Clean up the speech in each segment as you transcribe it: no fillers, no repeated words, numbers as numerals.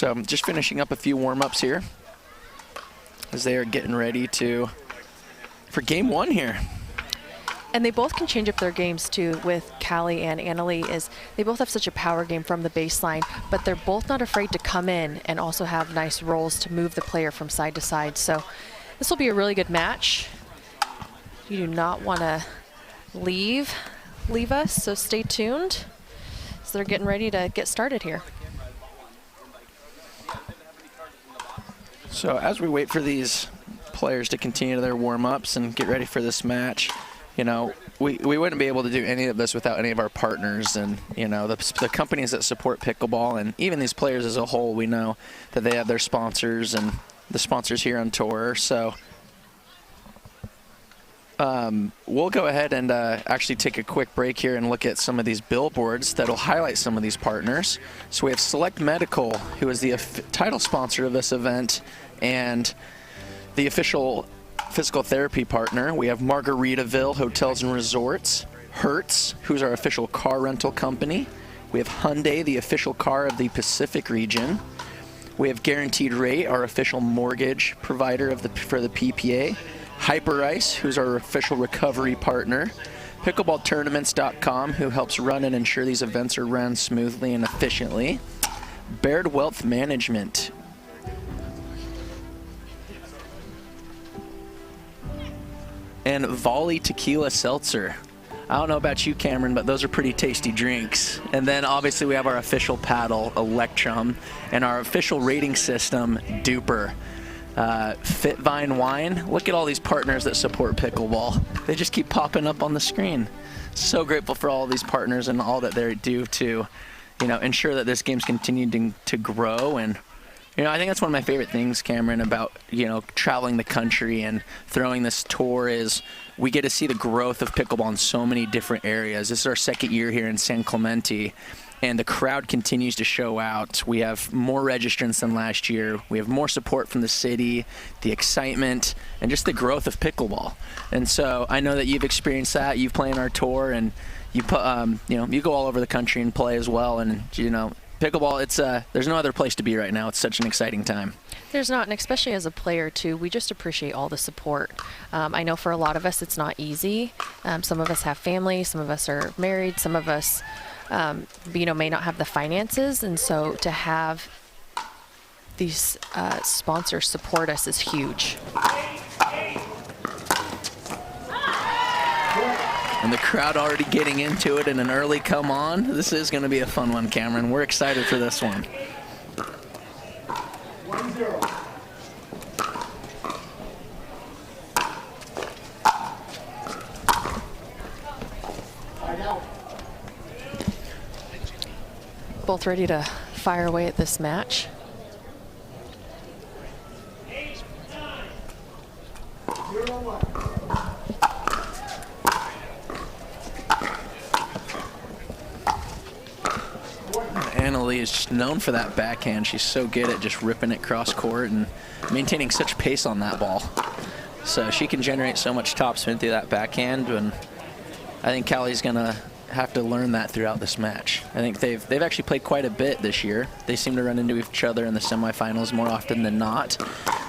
So I'm just finishing up a few warm-ups here as they are getting ready for game one here. And they both can change up their games too with Callie and Anna Leigh. Is they both have such a power game from the baseline, but they're both not afraid to come in and also have nice rolls to move the player from side to side. So this will be a really good match. You do not want to leave us, so stay tuned. So they're getting ready to get started here. So as we wait for these players to continue their warm-ups and get ready for this match, you know, we wouldn't be able to do any of this without any of our partners and, you know, the companies that support pickleball, and even these players as a whole. We know that they have their sponsors and the sponsors here on tour. So we'll go ahead and actually take a quick break here and look at some of these billboards that'll highlight some of these partners. So we have Select Medical, who is the title sponsor of this event and the official physical therapy partner. We have Margaritaville Hotels and Resorts, Hertz, who's our official car rental company. We have Hyundai, the official car of the Pacific region. We have Guaranteed Rate, our official mortgage provider for the PPA. Hyperice, who's our official recovery partner. Pickleballtournaments.com, who helps run and ensure these events are run smoothly and efficiently. Baird Wealth Management. And Volley Tequila Seltzer. I don't know about you, Cameron, but those are pretty tasty drinks. And then obviously we have our official paddle, Electrum, and our official rating system, Duper. Fitvine Wine. Look at all these partners that support pickleball. They just keep popping up on the screen. So grateful for all of these partners and all that they do to, you know, ensure that this game's continuing to grow. And you know, I think that's one of my favorite things, Cameron, about, you know, traveling the country and throwing this tour is we get to see the growth of pickleball in so many different areas. This is our second year here in San Clemente, and the crowd continues to show out. We have more registrants than last year. We have more support from the city, the excitement, and just the growth of pickleball. And so I know that you've experienced that. You've played on our tour, and you know, you go all over the country and play as well. And you know, pickleball, it's there's no other place to be right now. It's such an exciting time. There's not, and especially as a player too, we just appreciate all the support. I know for a lot of us it's not easy. Some of us have families, some of us are married, some of us you know, may not have the finances, and so to have these sponsors support us is huge. And the crowd already getting into it in an early come on. This is going to be a fun one, Cameron. We're excited for this one. 1-0. Both ready to fire away at this match. Anna Leigh is just known for that backhand. She's so good at just ripping it cross court and maintaining such pace on that ball. So she can generate so much topspin through that backhand, and I think Callie's gonna have to learn that throughout this match. I think they've actually played quite a bit this year. They seem to run into each other in the semifinals more often than not.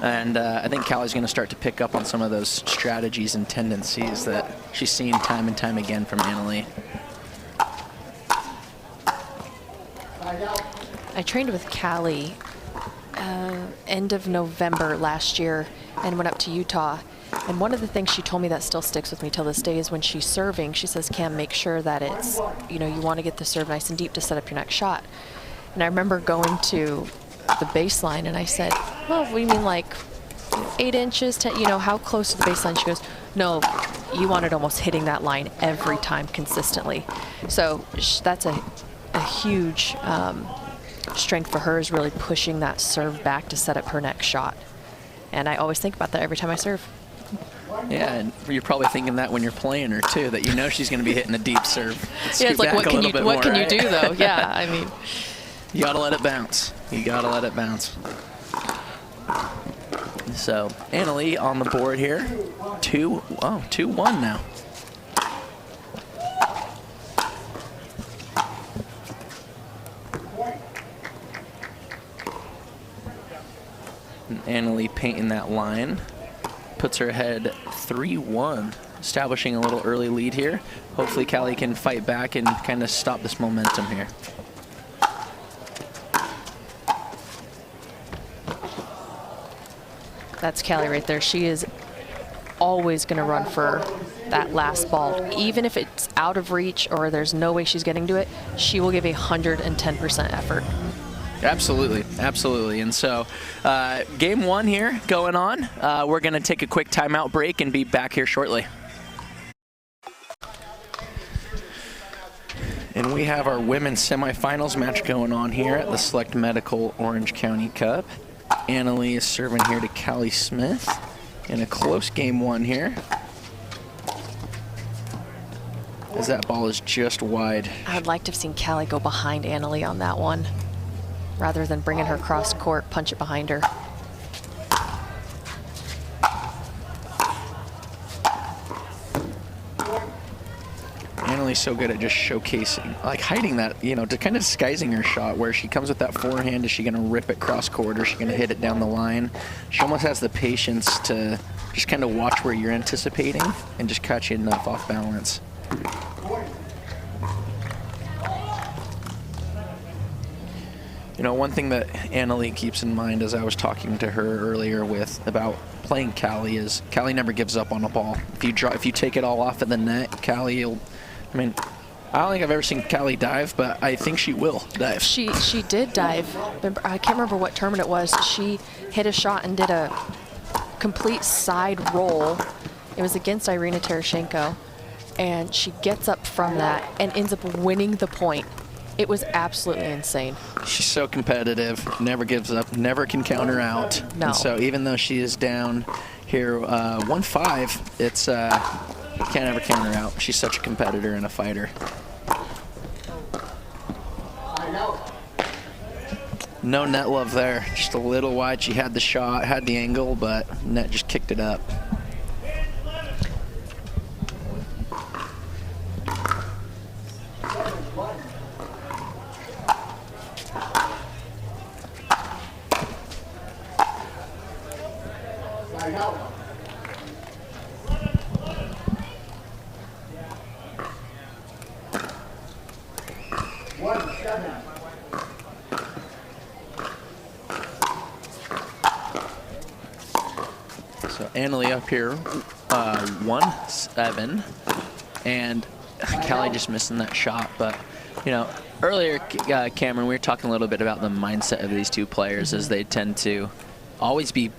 And I think Callie's going to start to pick up on some of those strategies and tendencies that she's seen time and time again from Anna Leigh. I trained with Callie end of November last year and went up to Utah. And one of the things she told me that still sticks with me till this day is when she's serving, she says, Cam, make sure that it's, you know, you want to get the serve nice and deep to set up your next shot. And I remember going to the baseline and I said, well, we mean like 8 inches, 10, you know, how close to the baseline? She goes, no, you want it almost hitting that line every time consistently. So that's a huge strength for her, is really pushing that serve back to set up her next shot. And I always think about that every time I serve. Yeah, and you're probably thinking that when you're playing her too, that you know she's going to be hitting the deep serve. Yeah, it's like, what can you do though? Yeah, I mean, you got to let it bounce. You got to let it bounce. So Anna Leigh on the board here, 2-1 now. And Anna Leigh painting that line. Puts her ahead 3-1, establishing a little early lead here. Hopefully Callie can fight back and kind of stop this momentum here. That's Callie right there. She is always going to run for that last ball. Even if it's out of reach or there's no way she's getting to it, she will give 110% effort. Absolutely, absolutely. And so game one here going on. We're going to take a quick timeout break and be back here shortly. And we have our women's semifinals match going on here at the Select Medical Orange County Cup. Anna Leigh is serving here to Callie Smith in a close game one here. As that ball is just wide. I'd like to have seen Callie go behind Anna Leigh on that one, rather than bringing her cross court, punch it behind her. Anna Leigh's so good at just showcasing, like hiding that, you know, to kind of disguising her shot, where she comes with that forehand. Is she going to rip it cross court, or is she going to hit it down the line? She almost has the patience to just kind of watch where you're anticipating and just catch you enough off balance. You know, one thing that Anna Leigh keeps in mind, as I was talking to her earlier with about playing Callie, is Callie never gives up on a ball. If you take it all off of the net, Callie will, I mean, I don't think I've ever seen Callie dive, but I think she will dive. She did dive. I can't remember what tournament it was. She hit a shot and did a complete side roll. It was against Irina Tereshchenko, and she gets up from that and ends up winning the point. It was absolutely insane. She's so competitive, never gives up, never can counter out. No. And so even though she is down here 1-5, it's can't ever counter out. She's such a competitor and a fighter. No net love there, just a little wide. She had the shot, had the angle, but net just kicked it up. So Anna Leigh up here, 1-7, and Callie just missing that shot. But you know, earlier, Cameron, we were talking a little bit about the mindset of these two players, as they tend to always be,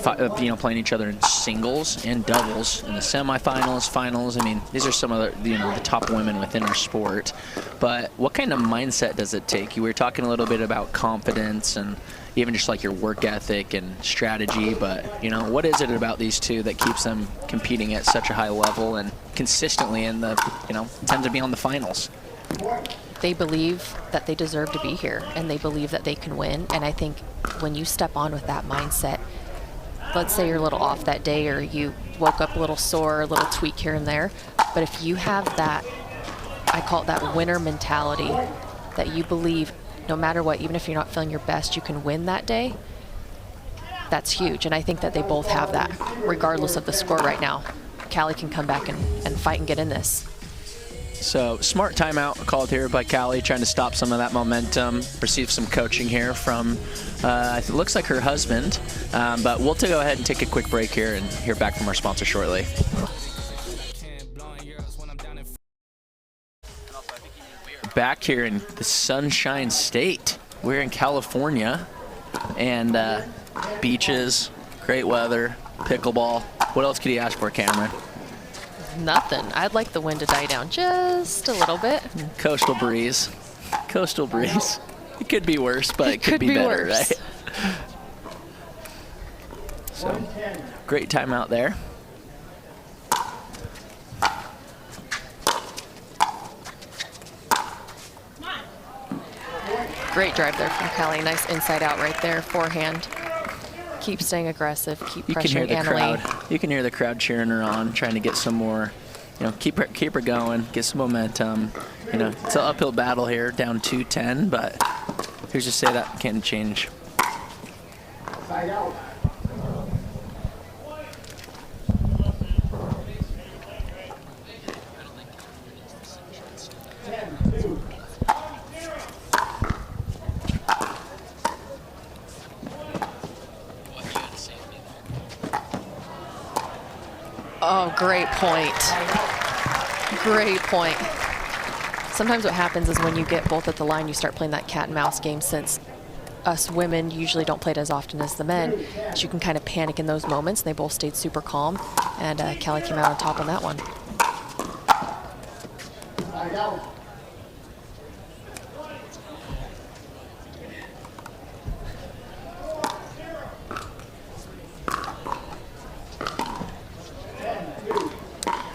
playing each other in singles and doubles in the semifinals, finals. I mean, these are some of the, the top women within our sport. But what kind of mindset does it take? You were talking a little bit about confidence and even just like your work ethic and strategy. But what is it about these two that keeps them competing at such a high level and consistently in the, tend to be on the finals? They believe that they deserve to be here, and they believe that they can win. And I think when you step on with that mindset, let's say you're a little off that day, or you woke up a little sore, a little tweak here and there, but if you have that, I call it that winner mentality, that you believe no matter what, even if you're not feeling your best, you can win that day, that's huge. And I think that they both have that, regardless of the score right now. Callie can come back and fight and get in this. So smart timeout called here by Callie, trying to stop some of that momentum, receive some coaching here from, it looks like her husband. But we'll go ahead and take a quick break here and hear back from our sponsor shortly. Back here in the Sunshine State. We're in California, and beaches, great weather, pickleball. What else could you ask for, Cameron? Nothing. I'd like the wind to die down just a little bit. Coastal breeze. Coastal breeze. It could be worse, but it could be better, worse. Right? So, great time out there. Great drive there from Callie. Nice inside out right there. Forehand. Keep staying aggressive. Keep pressuring Anna Leigh. You can hear the crowd cheering her on, trying to get some more, keep her going, get some momentum. It's an uphill battle here, down 2-10, but who's to say that can change? Oh, great point. Great point. Sometimes what happens is when you get both at the line, you start playing that cat and mouse game, since us women usually don't play it as often as the men. So you can kind of panic in those moments. And they both stayed super calm, and Callie came out on top on that one.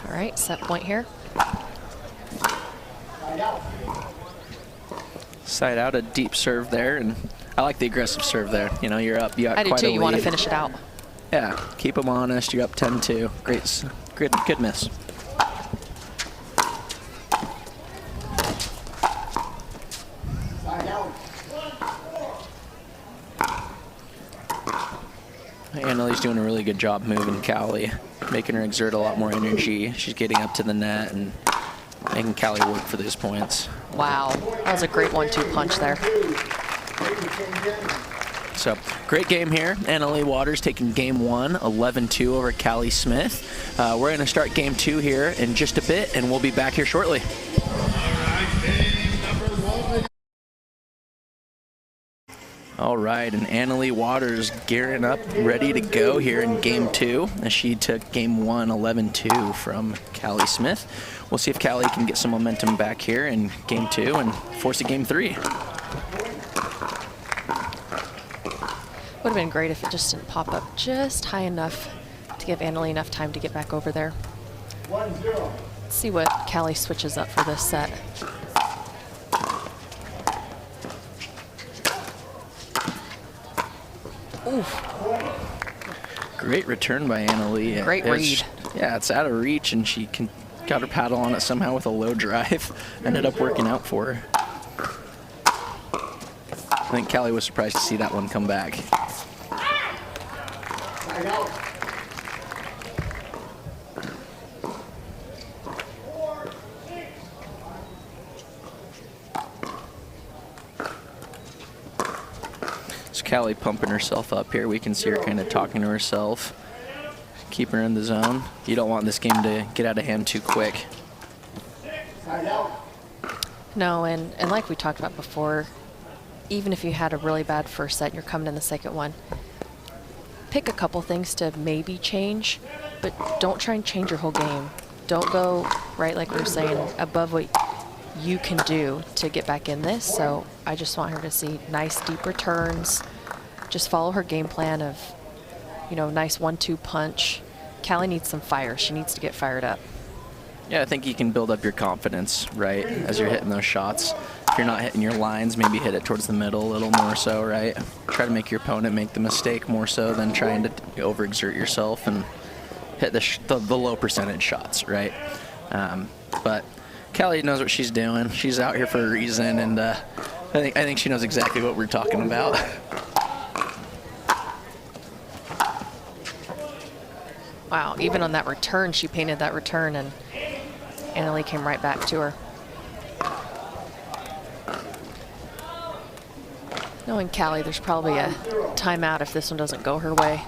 All right, set point here. Side out, a deep serve there, and I like the aggressive serve there. You know, you're up, you got I do quite too. a You want to lead. finish it out. Yeah, keep them honest. You're up 10-2. Good miss. Anna Leigh's doing a really good job moving Callie, making her exert a lot more energy. She's getting up to the net and making Callie work for these points. Wow, that was a great 1-2 punch there. So, great game here. Anna Leigh Waters taking game 1, 11-2 over Callie Smith. We're going to start game 2 here in just a bit, and we'll be back here shortly. All right, and Anna Leigh Waters gearing up, ready to go here in game 2, as she took game 1, 11-2 from Callie Smith. We'll see if Callie can get some momentum back here in game 2 and force a game 3. Would have been great if it just didn't pop up just high enough to give Anna Leigh enough time to get back over there. Let's see what Callie switches up for this set. Oof. Great return by Anna Leigh. Great read. Yeah, it's out of reach, and she got her paddle on it somehow with a low drive. Ended up working out for her. I think Callie was surprised to see that one come back. So Callie pumping herself up here. We can see her kind of talking to herself, keeping her in the zone. You don't want this game to get out of hand too quick. No, and like we talked about before, even if you had a really bad first set and you're coming in the second one, pick a couple things to maybe change, but don't try and change your whole game. Don't go, right, like we were saying, above what you can do to get back in this. So I just want her to see nice deep returns. Just follow her game plan of, you know, nice 1-2 punch. Callie needs some fire. She needs to get fired up. Yeah, I think you can build up your confidence, right, as you're hitting those shots. If you're not hitting your lines, maybe hit it towards the middle a little more so, right? Try to make your opponent make the mistake more so than trying to overexert yourself and hit the low percentage shots, right? But Callie knows what she's doing. She's out here for a reason, and I think she knows exactly what we're talking about. Wow, even on that return, she painted that return, and Anna Leigh came right back to her. Knowing Callie, there's probably a timeout if this one doesn't go her way.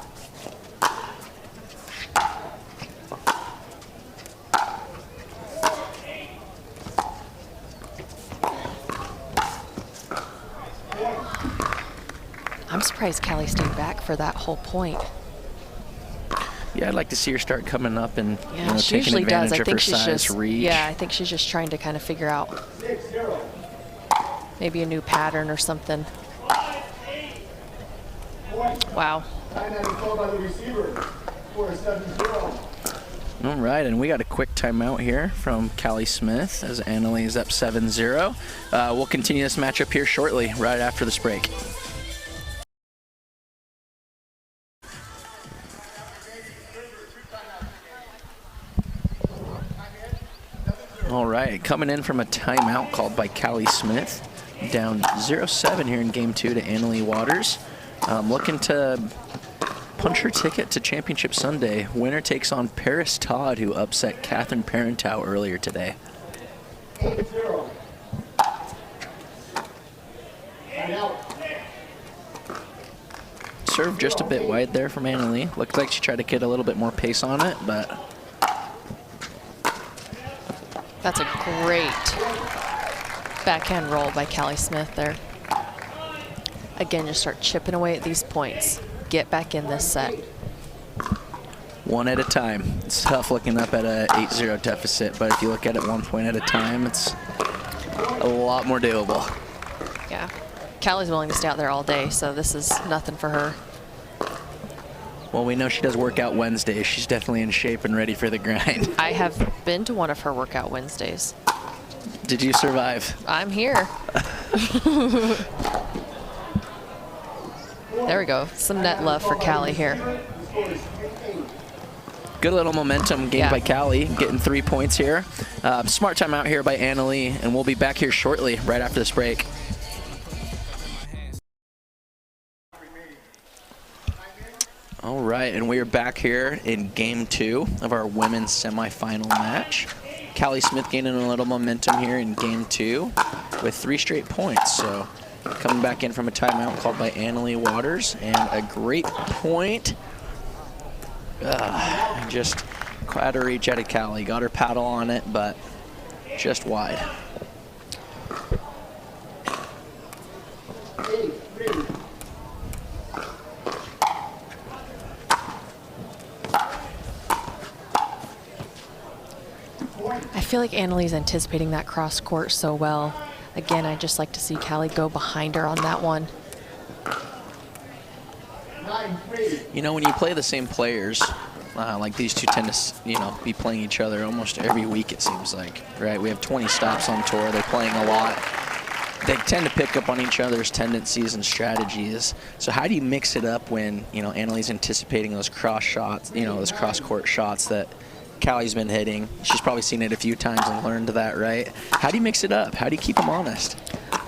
I'm surprised Callie stayed back for that whole point. Yeah, I'd like to see her start coming up and Yeah, she taking usually does. advantage I of think her she's size, just reach. yeah. I think she's just trying to kind of figure out maybe a new pattern or something. Wow. All right, and we got a quick timeout here from Callie Smith as Anna Leigh is up 7-0. We'll continue this matchup here shortly, right after this break. All right, coming in from a timeout called by Callie Smith, down 0-7 here in game 2 to Anna Leigh Waters. Looking to punch her ticket to Championship Sunday. Winner takes on Paris Todd, who upset Catherine Parentow earlier today. Serve just a bit wide there from Anna Leigh. Looked like she tried to get a little bit more pace on it, but That's a great backhand roll by Callie Smith there. Again, just start chipping away at these points. Get back in this set. One at a time. It's tough looking up at a 8-0 deficit, but if you look at it 1 point at a time, it's a lot more doable. Yeah. Callie's willing to stay out there all day, so this is nothing for her. Well, we know she does workout Wednesdays. She's definitely in shape and ready for the grind. I have been to one of her workout Wednesdays. Did you survive? I'm here. There we go. Some net love for Callie here. Good little momentum gained by Callie, getting 3 points here. Smart timeout here by Anna Leigh, and we'll be back here shortly, right after this break. All right, and we are back here in game 2 of our women's semifinal match. Callie Smith gaining a little momentum here in game 2 with 3 straight points. So coming back in from a timeout called by Anna Leigh Waters, and a great point. Just out of reach out of Callie. Got her paddle on it, but just wide. I feel like Anna Leigh's anticipating that cross court so well. Again, I just like to see Callie go behind her on that one. You know, when you play the same players, like these two tend to, be playing each other almost every week, it seems like, right? We have 20 stops on tour. They're playing a lot. They tend to pick up on each other's tendencies and strategies. So how do you mix it up when, Anna Leigh's anticipating those cross shots, those cross-court shots that Callie's been hitting? She's probably seen it a few times and learned that, right? How do you mix it up? How do you keep them honest?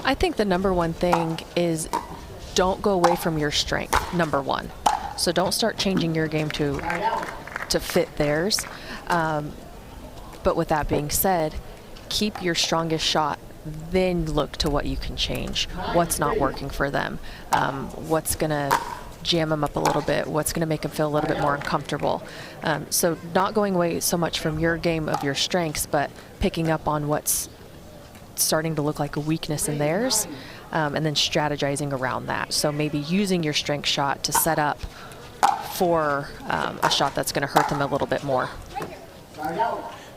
I think the number one thing is don't go away from your strength, number one. So don't start changing your game to fit theirs. But with that being said, keep your strongest shot, then look to what you can change. What's not working for them? What's going to jam them up a little bit? What's going to make them feel a little bit more uncomfortable? So not going away so much from your game of your strengths, but picking up on what's starting to look like a weakness in theirs, and then strategizing around that. So maybe using your strength shot to set up for a shot that's going to hurt them a little bit more.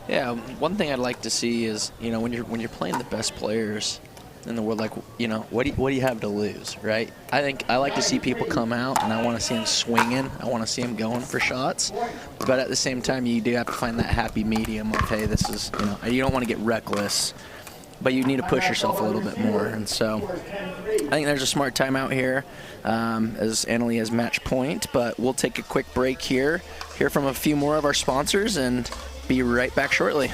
Yeah, one thing I'd like to see is, when you're playing the best players in the world, like, what do you have to lose, right? I like to see people come out, and I want to see them swinging. I want to see them going for shots. But at the same time, you do have to find that happy medium of, hey, this is, you don't want to get reckless, but you need to push yourself a little bit more. And so I think there's a smart timeout here, as Anna Leigh has match point. But we'll take a quick break here, hear from a few more of our sponsors, and be right back shortly.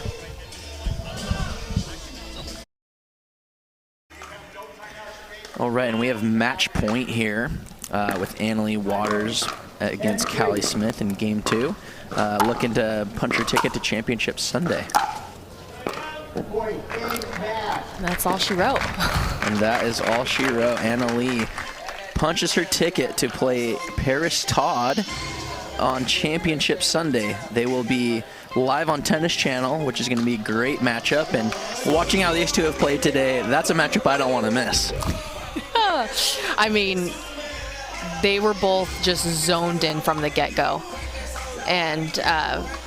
All right, and we have match point here with Anna Leigh Waters against Callie Smith in game 2, looking to punch her ticket to championship Sunday. That's all she wrote. And that is all she wrote. Anna Leigh punches her ticket to play Paris Todd on championship Sunday. They will be live on Tennis Channel, which is going to be a great matchup. And watching how these two have played today, that's a matchup I don't want to miss. I mean, they were both just zoned in from the get-go. And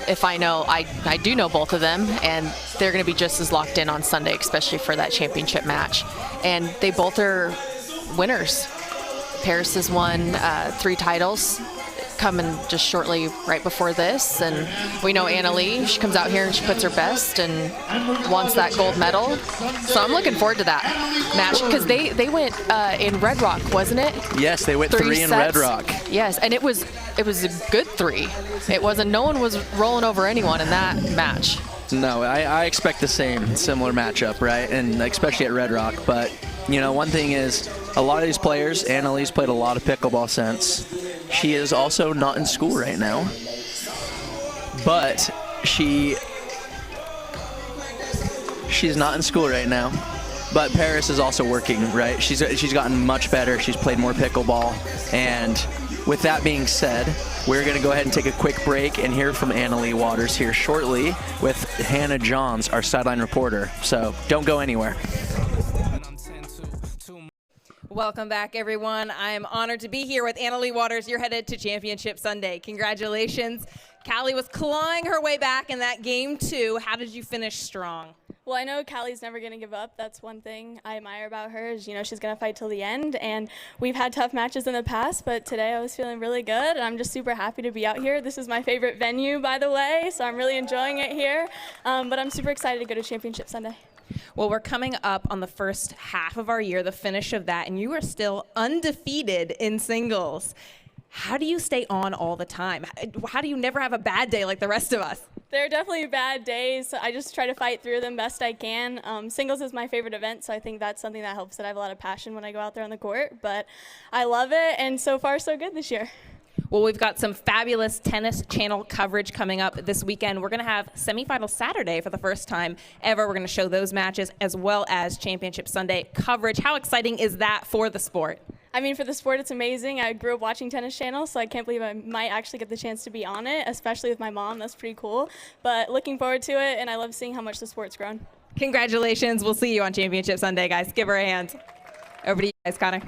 if I know, I do know both of them, and they're going to be just as locked in on Sunday, especially for that championship match. And they both are winners. Paris has won 3 titles, coming just shortly right before this. And we know Anna Leigh, she comes out here and she puts her best and wants that gold medal. So I'm looking forward to that match, because they went in Red Rock, wasn't it? Yes, they went 3 in Red Rock. Yes, and it was a good 3. It wasn't, no one was rolling over anyone in that match. No, I expect the similar matchup, right? And especially at Red Rock. But, one thing is, a lot of these players, Anna Leigh's played a lot of pickleball since. She is also not in school right now. But she's not in school right now. But Paris is also working, right? She's gotten much better. She's played more pickleball. And with that being said, we're going to go ahead and take a quick break and hear from Anna Leigh Waters here shortly with Hannah Johns, our sideline reporter. So don't go anywhere. Welcome back, everyone. I'm honored to be here with Anna Leigh Waters. You're headed to Championship Sunday. Congratulations. Callie was clawing her way back in that game, too. How did you finish strong? Well, I know Callie's never going to give up. That's one thing I admire about her is, she's going to fight till the end. And we've had tough matches in the past, but today I was feeling really good, and I'm just super happy to be out here. This is my favorite venue, by the way, so I'm really enjoying it here. But I'm super excited to go to Championship Sunday. Well, we're coming up on the first half of our year, the finish of that, and you are still undefeated in singles. How do you stay on all the time? How do you never have a bad day like the rest of us? There are definitely bad days. I just try to fight through them best I can. Singles is my favorite event, so I think that's something that helps that I have a lot of passion when I go out there on the court. But I love it, and so far so good this year. Well, we've got some fabulous Tennis Channel coverage coming up this weekend. We're going to have semifinal Saturday for the first time ever. We're going to show those matches as well as Championship Sunday coverage. How exciting is that for the sport? I mean, for the sport, it's amazing. I grew up watching Tennis Channel, so I can't believe I might actually get the chance to be on it, especially with my mom. That's pretty cool. But looking forward to it, and I love seeing how much the sport's grown. Congratulations. We'll see you on Championship Sunday, guys. Give her a hand. Over to you guys, Connor.